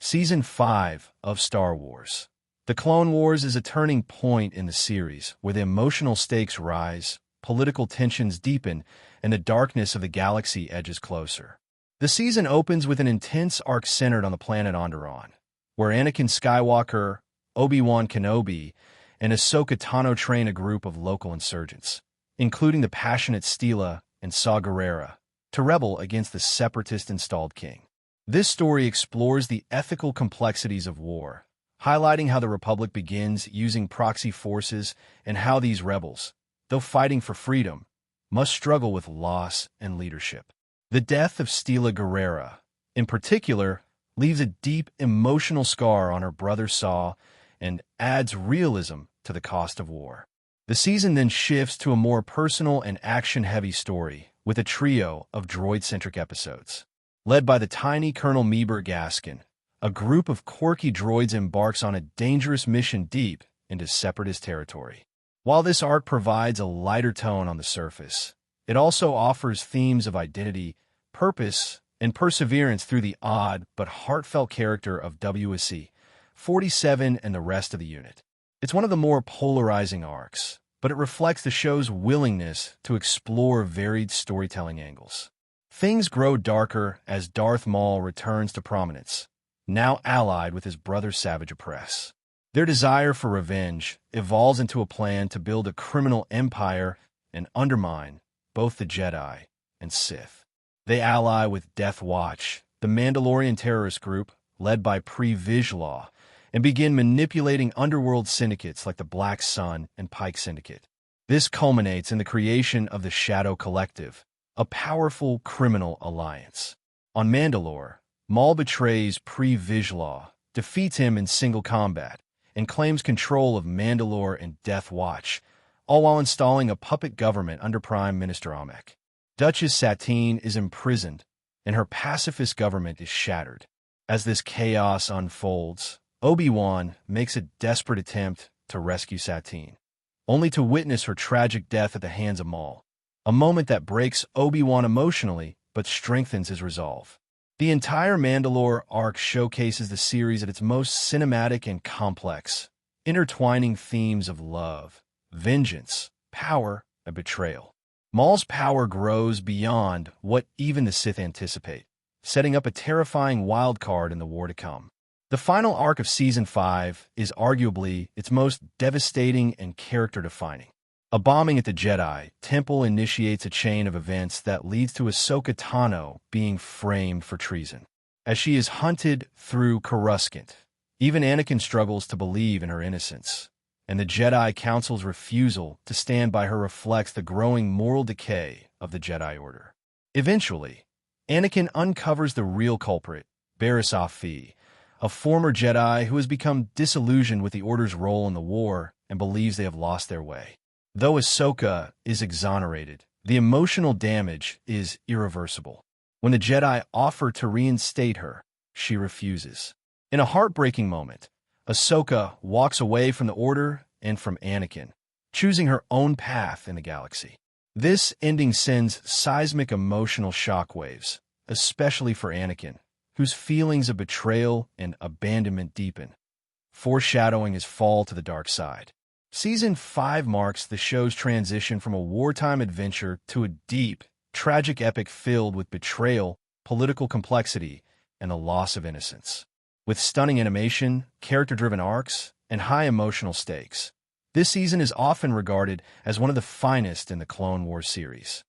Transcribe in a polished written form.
Season 5 of Star Wars. The Clone Wars is a turning point in the series, where the emotional stakes rise, political tensions deepen, and the darkness of the galaxy edges closer. The season opens with an intense arc centered on the planet Onderon, where Anakin Skywalker, Obi-Wan Kenobi, and Ahsoka Tano train a group of local insurgents, including the passionate Steela and Saw Gerrera, to rebel against the separatist installed king. This story explores the ethical complexities of war, highlighting how the Republic begins using proxy forces and how these rebels, though fighting for freedom, must struggle with loss and leadership. The death of Steela Gerrera, in particular, leaves a deep emotional scar on her brother Saw and adds realism to the cost of war. The season then shifts to a more personal and action-heavy story with a trio of droid-centric episodes. Led by the tiny Colonel Meeber Gaskin, a group of quirky droids embarks on a dangerous mission deep into separatist territory. While this arc provides a lighter tone on the surface, it also offers themes of identity, purpose, and perseverance through the odd but heartfelt character of WSC 47 and the rest of the unit. It's one of the more polarizing arcs, but it reflects the show's willingness to explore varied storytelling angles. Things grow darker as Darth Maul returns to prominence, now allied with his brother Savage Opress. Their desire for revenge evolves into a plan to build a criminal empire and undermine both the Jedi and Sith. They ally with Death Watch, the Mandalorian terrorist group led by Pre Vizsla, and begin manipulating underworld syndicates like the Black Sun and Pike Syndicate. This culminates in the creation of the Shadow Collective, a powerful criminal alliance. On Mandalore, Maul betrays Pre Vizsla, defeats him in single combat, and claims control of Mandalore and Death Watch, all while installing a puppet government under Prime Minister Amek. Duchess Satine is imprisoned, and her pacifist government is shattered. As this chaos unfolds, Obi-Wan makes a desperate attempt to rescue Satine, only to witness her tragic death at the hands of Maul, a moment that breaks Obi-Wan emotionally but strengthens his resolve. The entire Mandalore arc showcases the series at its most cinematic and complex, intertwining themes of love, vengeance, power, and betrayal. Maul's power grows beyond what even the Sith anticipate, setting up a terrifying wild card in the war to come. The final arc of Season 5 is arguably its most devastating and character-defining. A bombing at the Jedi Temple initiates a chain of events that leads to Ahsoka Tano being framed for treason. As she is hunted through Coruscant, even Anakin struggles to believe in her innocence, and the Jedi Council's refusal to stand by her reflects the growing moral decay of the Jedi Order. Eventually, Anakin uncovers the real culprit, Barriss Offee, a former Jedi who has become disillusioned with the Order's role in the war and believes they have lost their way. Though Ahsoka is exonerated, the emotional damage is irreversible. When the Jedi offer to reinstate her, she refuses. In a heartbreaking moment, Ahsoka walks away from the Order and from Anakin, choosing her own path in the galaxy. This ending sends seismic emotional shockwaves, especially for Anakin, whose feelings of betrayal and abandonment deepen, foreshadowing his fall to the dark side. Season 5 marks the show's transition from a wartime adventure to a deep, tragic epic filled with betrayal, political complexity, and the loss of innocence. With stunning animation, character-driven arcs, and high emotional stakes, this season is often regarded as one of the finest in the Clone Wars series.